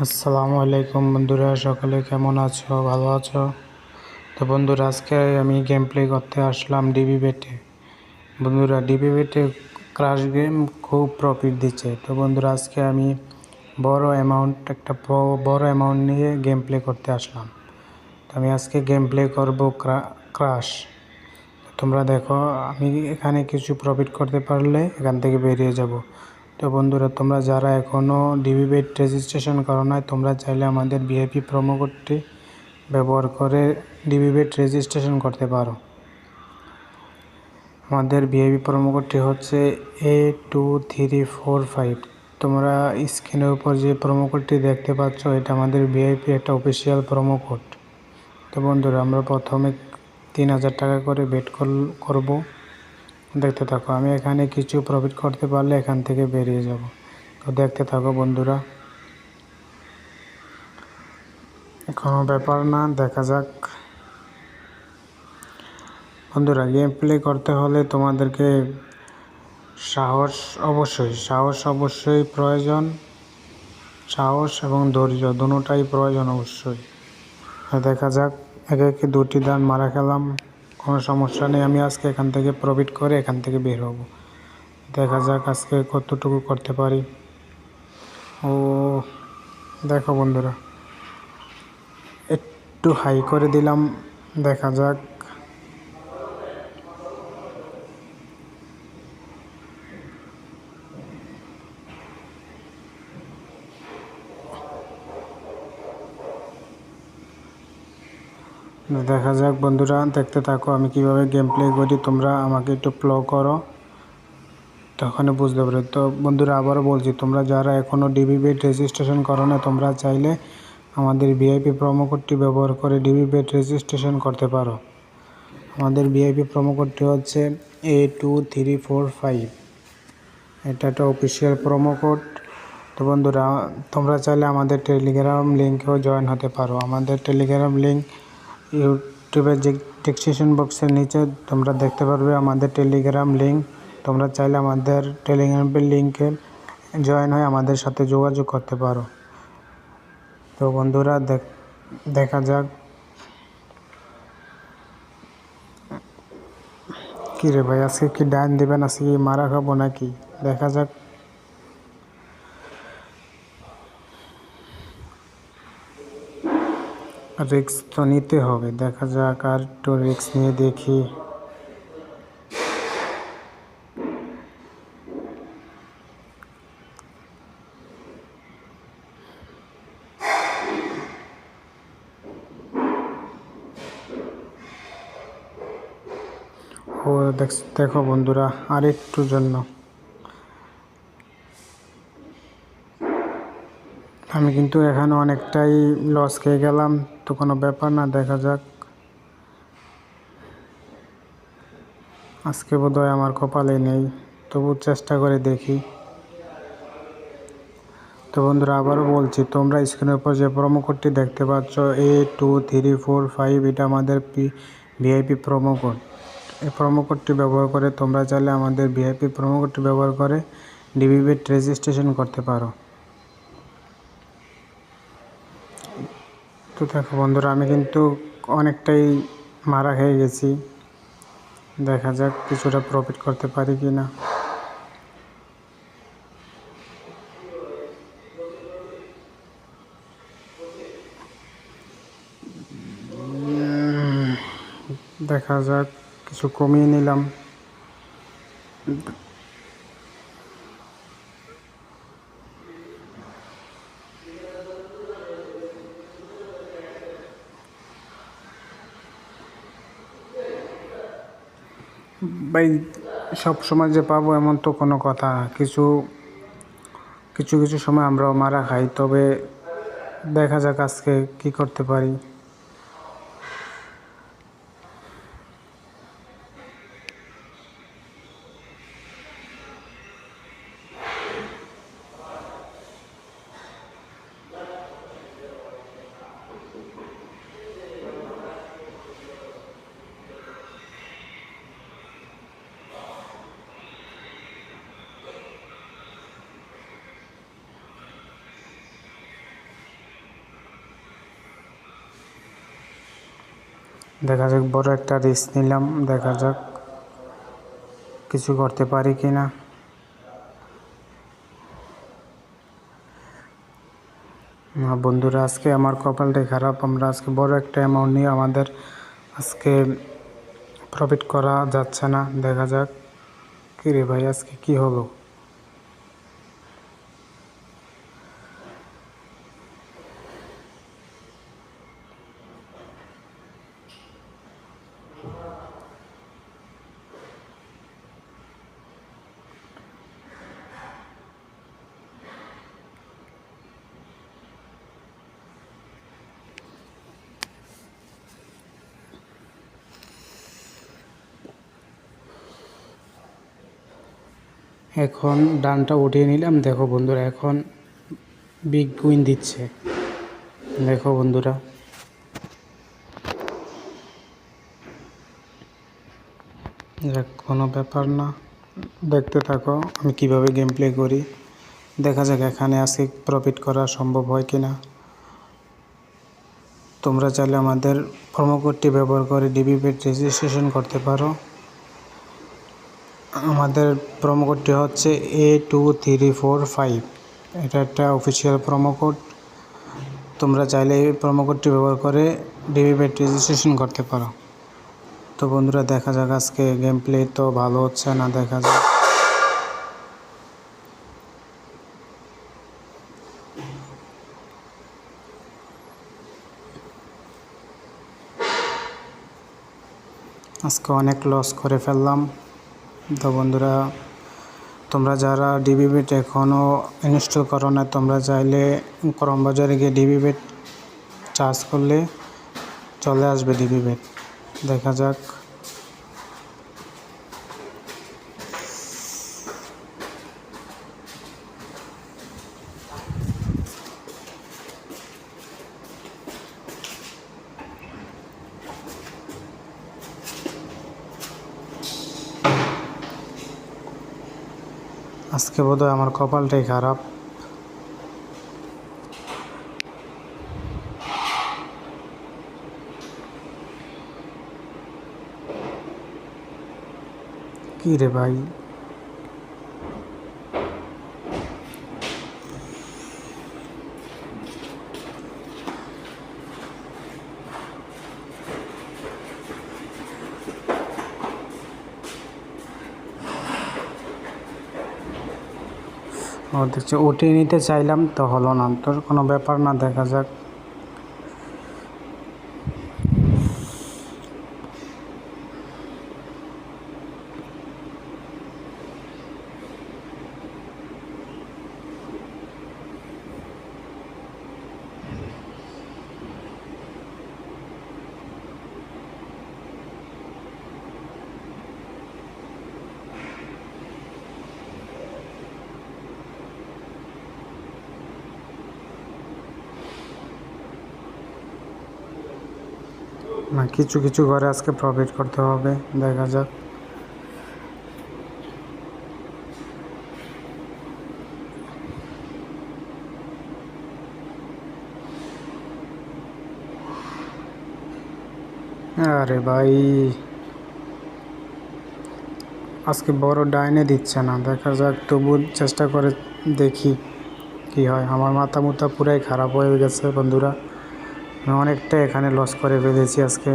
আসসালামু আলাইকুম বন্ধুরা, সকলে কেমন আছো? ভালো আছো? তো বন্ধুরা, আজকে আমি গেম প্লে করতে আসলাম ডিবি বেটে। বন্ধুরা, ডিবি বেটে ক্রাশ গেম খুব প্রফিট দিচ্ছে। তো বন্ধুরা, আজকে আমি বড় অ্যামাউন্ট নিয়ে গেম প্লে করতে আসলাম। তো আমি আজকে গেম প্লে করবো ক্রাশ। তোমরা দেখো, আমি এখানে কিছু প্রফিট করতে পারলে এখান থেকে বেরিয়ে যাব। তো বন্ধুরা, তোমরা যারা এখনও ডিবি বেট রেজিস্ট্রেশন করো নাই, তোমরা চাইলে আমাদের ভিআইপি প্রোমো কোডটি ব্যবহার করে ডিবি বেট রেজিস্ট্রেশন করতে পারো। আমাদের ভিআইপি প্রোমো কোডটি হচ্ছে A2345। তোমরা স্ক্রিনের উপর যে প্রোমো কোডটি দেখতে পাচ্ছ, এটা আমাদের ভিআইপি একটা অফিসিয়াল প্রোমো কোড। তো বন্ধুরা, আমরা প্রথমে 3000 টাকা করে বেট করব। দেখতে থাকো, আমি এখানে কিছু প্রফিট করতে পারলে এখান থেকে বেরিয়ে যাব। তো দেখতে থাকো বন্ধুরা, কোনো ব্যাপার না, দেখা যাক। বন্ধুরা, গেম প্লে করতে হলে তোমাদেরকে সাহস অবশ্যই প্রয়োজন। সাহস এবং ধৈর্য দুটোটাই প্রয়োজন অবশ্যই। দেখা যাক, একে একে 2টি দান মারা খেলাম, কোনো সমস্যা নেই। আমি আজকে এখান থেকে প্রফিট করে এখান থেকে বের হব। দেখা যাক আজকে কতটুকু করতে পারি। ও দেখো বন্ধুরা, একটু হাই করে দিলাম, দেখা যাক। দেখা যাক বন্ধুরা, দেখতে থাকো আমি কিভাবে গেম প্লে করি। তোমরা আমাকে একটু প্লে করো, তখন বুঝতে পারো। তো বন্ধুরা, আবারও বলছি, তোমরা যারা এখনও ডিবি বেট রেজিস্ট্রেশন করো না, তোমরা চাইলে আমাদের ভিআইপি প্রোমো কোডটি ব্যবহার করে ডিবি বেট রেজিস্ট্রেশন করতে পারো। আমাদের ভিআইপি প্রোমো কোডটি হচ্ছে A2345। এটা একটা অফিসিয়াল প্রোমো কোড। তো বন্ধুরা, তোমরা চাইলে আমাদের টেলিগ্রাম লিঙ্কেও জয়েন হতে পারো। আমাদের টেলিগ্রাম লিঙ্ক ইউটিউবের যে ডেসক্রিপশন বক্সের নিচে তোমরা দেখতে পারবে আমাদের টেলিগ্রাম লিঙ্ক। তোমরা চাইলে আমাদের টেলিগ্রামের লিঙ্কে জয়েন হয়ে আমাদের সাথে যোগাযোগ করতে পারো। তো বন্ধুরা, দেখা যাক। কী রে ভাই, আজকে কি ডান দেবেন? আজকে কি মারা খাবো নাকি? দেখা যাক। রিস্ক তো নিতে হবে, দেখা যাক। আর একটু রিস্ক নিয়ে দেখি। ও দেখো বন্ধুরা, আর একটু জন্য আমি কিন্তু এখানে অনেকটাই লস খেয়ে গেলাম। তো কোনো ব্যাপার না, দেখা যাক। আজকে বোধহয় আমার কপালে নেই, তবু চেষ্টা করে দেখি। তো বন্ধুরা, আবারও বলছি, তোমরা স্ক্রিনের উপর যে প্রোমো কোডটি দেখতে পাচ্ছ A2345, এটা আমাদের ভিআইপি প্রোমো কোড। এই প্রোমো কোডটি ব্যবহার করে তোমরা চাইলে আমাদের ভিআইপি প্রোমো কোডটি ব্যবহার করে ডিবি বেট রেজিস্ট্রেশন করতে পারো। তো দেখো বন্ধুরা, আমি কিন্তু অনেকটাই মারা খেয়ে গেছি। দেখা যাক কিছুটা প্রফিট করতে পারি কি না। দেখা যাক, কিছু কমিয়ে নিলাম। ভাই, সব সময় যে পাবো এমন তো কোনো কথা না। কিছু কিছু সময় আমরাও মারা খাই। তবে দেখা যাক আজকে কি করতে পারি। দেখা যাক, বড় একটা রিস্ক নিলাম, দেখা যাক কিছু করতে পারি কি না। বন্ধুরা, আজকে আমার কপালটাই খারাপ। আমরা আজকে বড় একটা অ্যামাউন্ট নিয়ে আমাদের আজকে প্রফিট করা যাচ্ছে না। দেখা যাক কি রে ভাই, আজকে কি হলো। এখন ডানটা উঠিয়ে নিলাম। দেখো বন্ধুরা, এখন বিগ উইন দিচ্ছে। দেখো বন্ধুরা, কোনো ব্যাপার না, দেখতে থাকো আমি কিভাবে গেম প্লে করি। দেখা যাক এখানে আজকে প্রফিট করা সম্ভব হয় কিনা। তোমরা চাইলে আমাদের প্রোমো কোডটি ব্যবহার করে ডিবি বেট রেজিস্ট্রেশন করতে পারো। আমাদের প্রোমো কোডটি হচ্ছে A2345। এটা একটা অফিসিয়াল প্রোমো কোড। তোমরা চাইলে এই প্রোমো কোডটি ব্যবহার করে ডিবি বেট রেজিস্ট্রেশন করতে পারো। তো বন্ধুরা, দেখা যাক আজকে গেম প্লে তো ভালো হচ্ছে না। দেখা যাক, আজকে অনেক লস করে ফেললাম। তো বন্ধুরা, তোমরা যারা ডিবি বেট এখনও ইনস্টল করো না, তোমরা চাইলে ক্রোম বাজারে গিয়ে ডিবি বেট চার্জ করলে চলে আসবে ডিবি বেট। দেখা যাক, আজকে বোধহয় আমার কপালটাই খারাপ। কি রে ভাই, দেখছি উঠিয়ে নিতে চাইলাম তো হলো না। তোর কোনো ব্যাপার না, দেখা যাক। না, কিছু কিছু করে আজকে প্রফিট করতে হবে। দেখা যাক, আরে ভাই আজকে বড় ডাইনে দিচ্ছে না। দেখা যাক, তবু চেষ্টা করে দেখি কি হয়। আমার মাথা মুথা পুরাই খারাপ হয়ে গেছে বন্ধুরা। আমি অনেকটা এখানে লস করে ফেলেছি আজকে।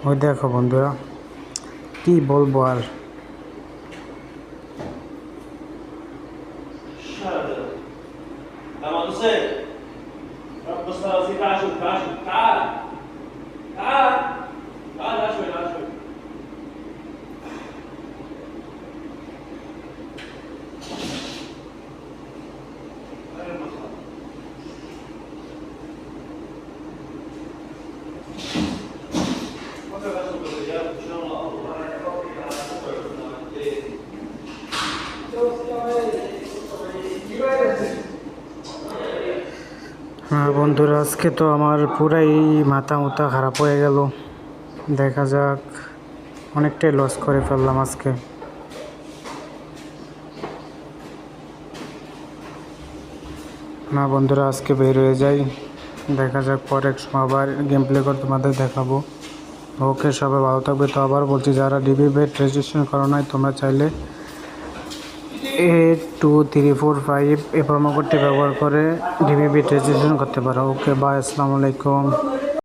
ওই দেখো বন্ধুরা, কি বলবো আর। হ্যাঁ বন্ধুরা, আজকে তো আমার পুরাই মাথা মুথা খারাপ হয়ে গেল। দেখা যাক, অনেকটাই লস করে ফেললাম আজকে। না বন্ধুরা, আজকে বের হয়ে যাই। দেখা যাক পরে এক সময় আবার গেম প্লে করে তোমাদের দেখাবো। ওকে, সবাই ভালো থাকবে। তো আবার বলছি, যারা ডিবি বেট রেজিস্ট্রেশন করো নাই তোমরা চাইলে 8234 এই প্রোমো কোডটি ব্যবহার করে ডিবি বেট রেজিস্ট্রেশন করতে পারো। ওকে, বাই, আসসালামু আলাইকুম।